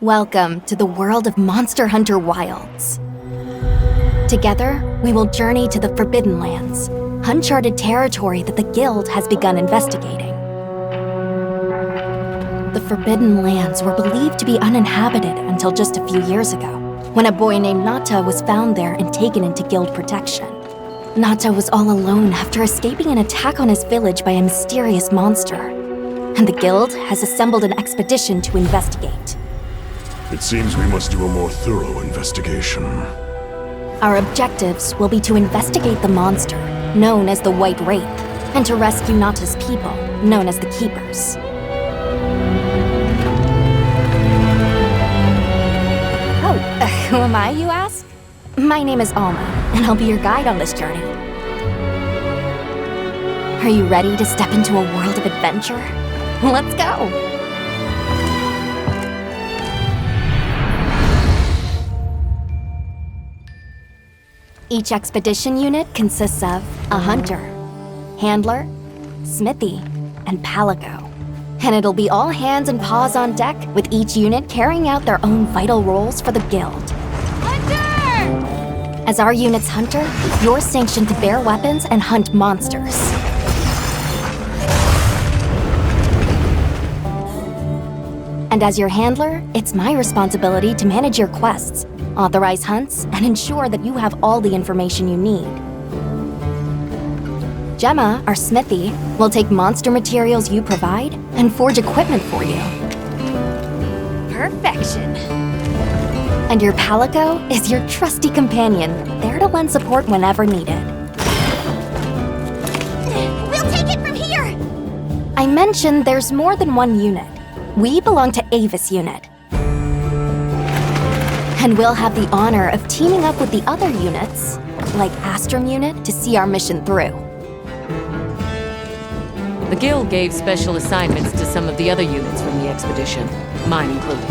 Welcome to the world of Monster Hunter Wilds. Together, we will journey to the Forbidden Lands, uncharted territory that the Guild has begun investigating. The Forbidden Lands were believed to be uninhabited until just a few years ago, when a boy named Nata was found there and taken into Guild protection. Nata was all alone after escaping an attack on his village by a mysterious monster, and the Guild has assembled an expedition to investigate. It seems we must do a more thorough investigation. Our objectives will be to investigate the monster, known as the White Wraith, and to rescue Nata's people, known as the Keepers. Who am I, you ask? My name is Alma, and I'll be your guide on this journey. Are you ready to step into a world of adventure? Let's go! Each expedition unit consists of a hunter, handler, smithy, and palico. And it'll be all hands and paws on deck, with each unit carrying out their own vital roles for the Guild. Hunter! As our unit's hunter, you're sanctioned to bear weapons and hunt monsters. And as your handler, it's my responsibility to manage your quests, authorize hunts, and ensure that you have all the information you need. Gemma, our smithy, will take monster materials you provide and forge equipment for you. Perfection. And your palico is your trusty companion, there to lend support whenever needed. We'll take it from here! I mentioned there's more than one unit. We belong to Avis Unit. And we'll have the honor of teaming up with the other units, like Astrum Unit, to see our mission through. The Guild gave special assignments to some of the other units from the expedition, mine included.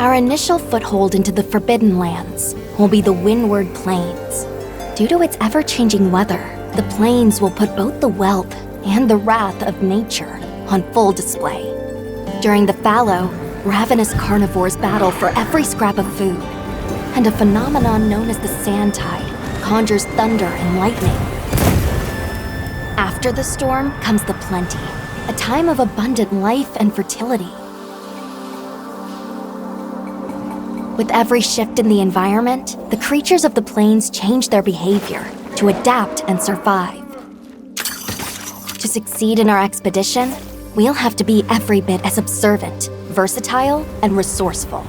Our initial foothold into the Forbidden Lands will be the Windward Plains. Due to its ever-changing weather, the plains will put both the wealth and the wrath of nature on full display. During the fallow, ravenous carnivores battle for every scrap of food, and a phenomenon known as the sand tide conjures thunder and lightning. After the storm comes the plenty, a time of abundant life and fertility. With every shift in the environment, the creatures of the plains change their behavior to adapt and survive. To succeed in our expedition, we'll have to be every bit as observant, versatile, and resourceful.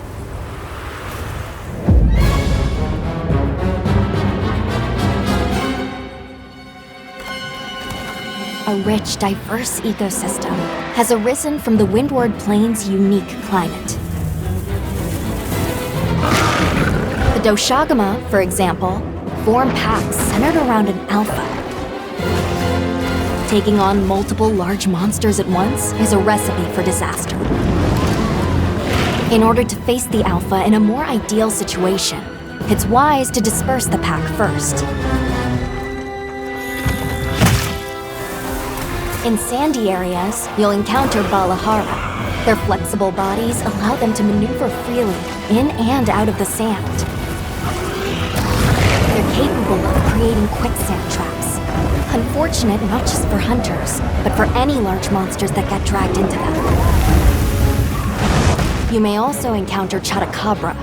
A rich, diverse ecosystem has arisen from the Windward Plains' unique climate. The Doshagama, for example, form packs centered around an alpha. Taking on multiple large monsters at once is a recipe for disaster. In order to face the alpha in a more ideal situation, it's wise to disperse the pack first. In sandy areas, you'll encounter Balahara. Their flexible bodies allow them to maneuver freely in and out of the sand. They're capable of creating quicksand traps. Unfortunate not just for hunters, but for any large monsters that get dragged into them. You may also encounter Chotacabra,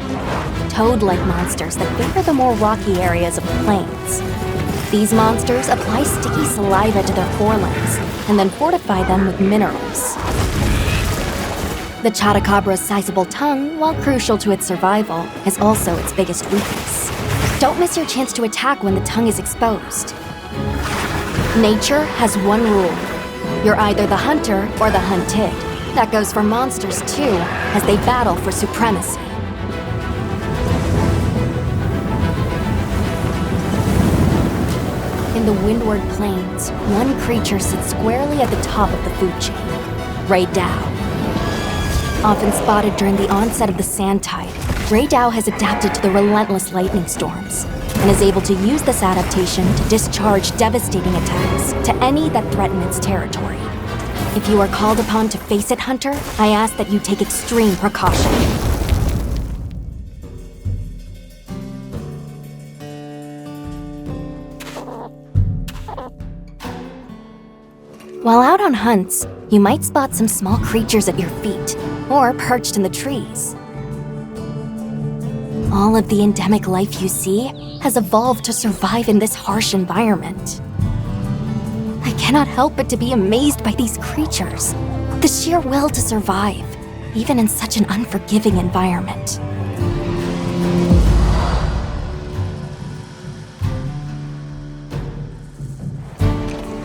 toad-like monsters that favor the more rocky areas of the plains. These monsters apply sticky saliva to their forelimbs and then fortify them with minerals. The Chotacabra's sizable tongue, while crucial to its survival, is also its biggest weakness. Don't miss your chance to attack when the tongue is exposed. Nature has one rule. You're either the hunter or the hunted. That goes for monsters too, as they battle for supremacy. In the Windward Plains, one creature sits squarely at the top of the food chain, Rey Dau. Often spotted during the onset of the sand tide, Rey Dau has adapted to the relentless lightning storms. and is able to use this adaptation to discharge devastating attacks to any that threaten its territory. If you are called upon to face it, Hunter, I ask that you take extreme precaution. While out on hunts, you might spot some small creatures at your feet, or perched in the trees. All of the endemic life you see has evolved to survive in this harsh environment. I cannot help but to be amazed by these creatures, the sheer will to survive, even in such an unforgiving environment.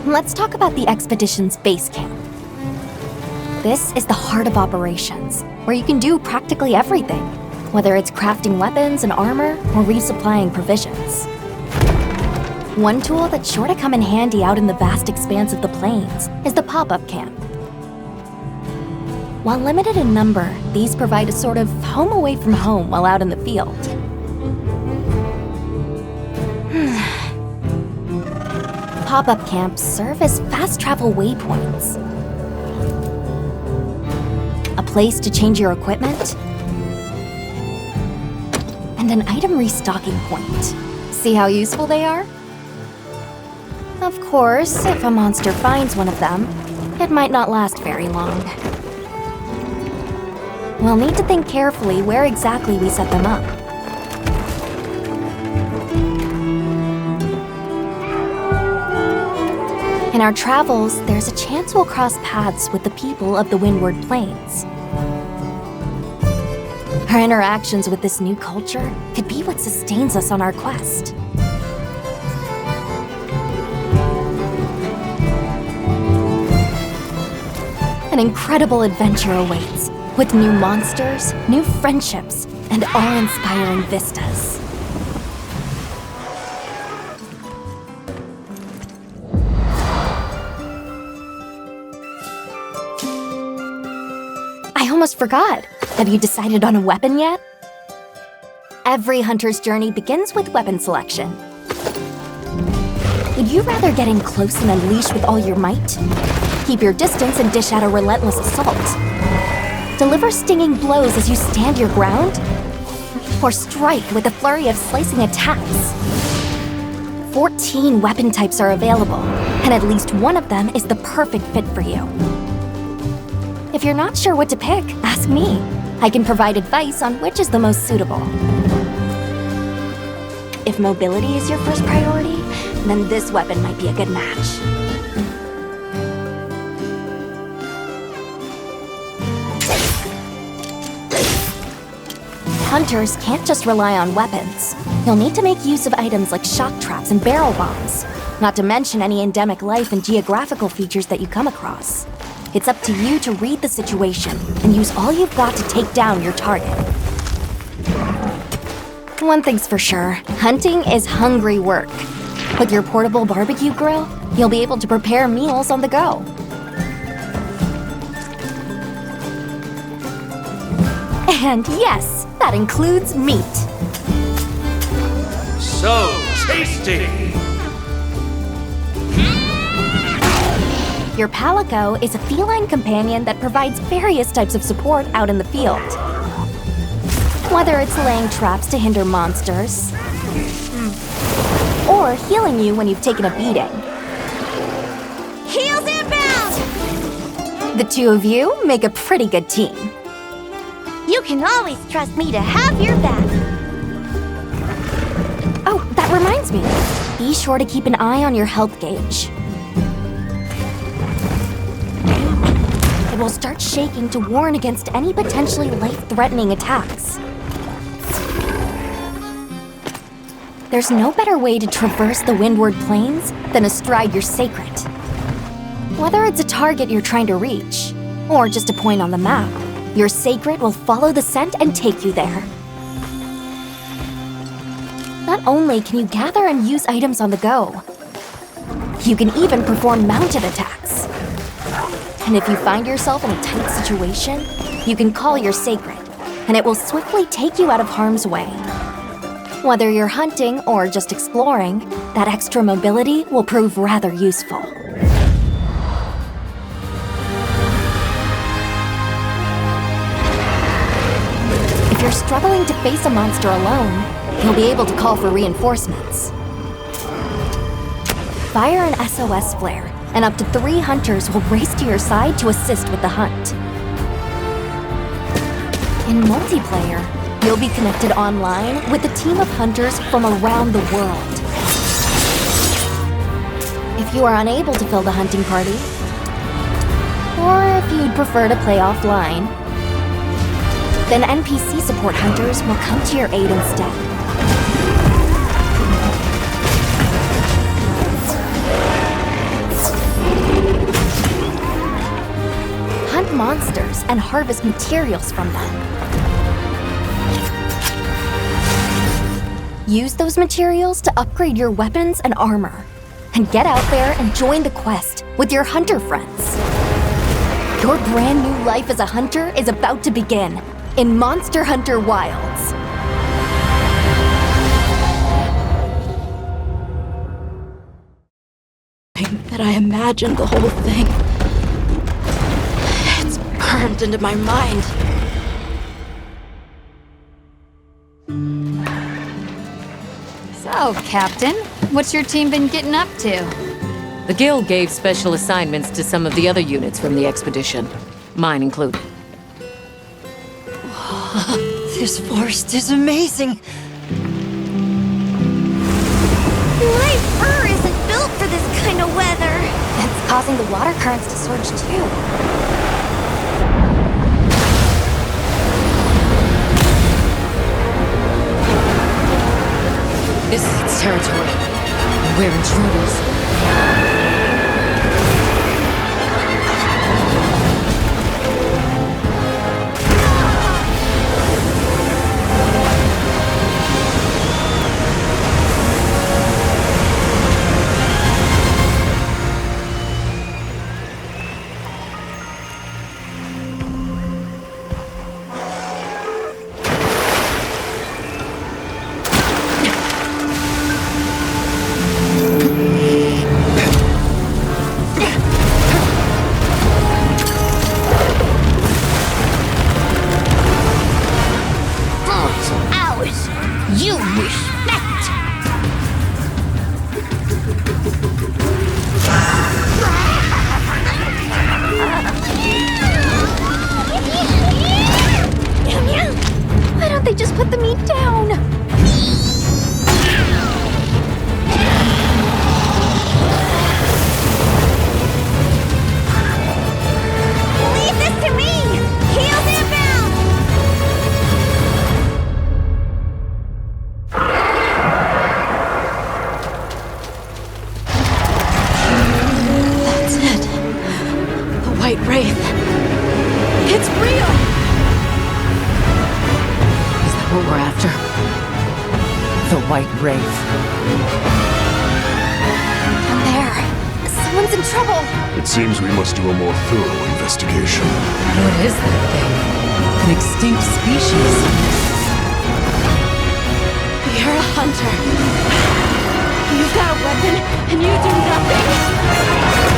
Let's talk about the expedition's base camp. This is the heart of operations, where you can do practically everything, whether it's crafting weapons and armor or resupplying provisions. One tool that's sure to come in handy out in the vast expanse of the plains is the pop-up camp. While limited in number, these provide a sort of home away from home while out in the field. Pop-up camps serve as fast travel waypoints. A place to change your equipment, and an item restocking point. See how useful they are? Of course, if a monster finds one of them, it might not last very long. We'll need to think carefully where exactly we set them up. In our travels, there's a chance we'll cross paths with the people of the Windward Plains. Our interactions with this new culture could be what sustains us on our quest. An incredible adventure awaits, with new monsters, new friendships, and awe-inspiring vistas. I almost forgot. Have you decided on a weapon yet? Every hunter's journey begins with weapon selection. Would you rather get in close and unleash with all your might? Keep your distance and dish out a relentless assault? Deliver stinging blows as you stand your ground? Or strike with a flurry of slicing attacks? 14 weapon types are available, and at least one of them is the perfect fit for you. If you're not sure what to pick, ask me. I can provide advice on which is the most suitable. If mobility is your first priority, then this weapon might be a good match. Hunters can't just rely on weapons. You'll need to make use of items like shock traps and barrel bombs, not to mention any endemic life and geographical features that you come across. It's up to you to read the situation and use all you've got to take down your target. One thing's for sure, hunting is hungry work. With your portable barbecue grill, you'll be able to prepare meals on the go. And yes, that includes meat. So tasty! Your Palico is a feline companion that provides various types of support out in the field. Whether it's laying traps to hinder monsters, or healing you when you've taken a beating. Heels inbound! The two of you make a pretty good team. You can always trust me to have your back. Oh, that reminds me. Be sure to keep an eye on your health gauge. It will start shaking to warn against any potentially life-threatening attacks. There's no better way to traverse the Windward Plains than astride your sacred. Whether it's a target you're trying to reach, or just a point on the map, your sacred will follow the scent and take you there. Not only can you gather and use items on the go, you can even perform mounted attacks. And if you find yourself in a tight situation, you can call your sacred, and it will swiftly take you out of harm's way. Whether you're hunting or just exploring, that extra mobility will prove rather useful. If you're struggling to face a monster alone, you'll be able to call for reinforcements. Fire an SOS flare, and up to 3 hunters will race to your side to assist with the hunt. In multiplayer, you'll be connected online with a team of hunters from around the world. If you are unable to fill the hunting party, or if you'd prefer to play offline, then NPC support hunters will come to your aid instead. Hunt monsters and harvest materials from them. Use those materials to upgrade your weapons and armor, and get out there and join the quest with your hunter friends. Your brand new life as a hunter is about to begin in Monster Hunter Wilds. That I imagined the whole thing. It's burned into my mind. So, Captain, what's your team been getting up to? The Guild gave special assignments to some of the other units from the expedition, mine included. This forest is amazing. My fur isn't built for this kind of weather. It's causing the water currents to surge too. This is its territory. We're intruders. You respect! Why don't they just put the meat down? Leave this to me! Heels inbound! That's it. The White Wraith. It's real! Is that what we're after? The White Wraith. Down there. Someone's in trouble. It seems we must do a more thorough investigation. What is that thing? An extinct species? You're a hunter. You've got a weapon, and you do nothing.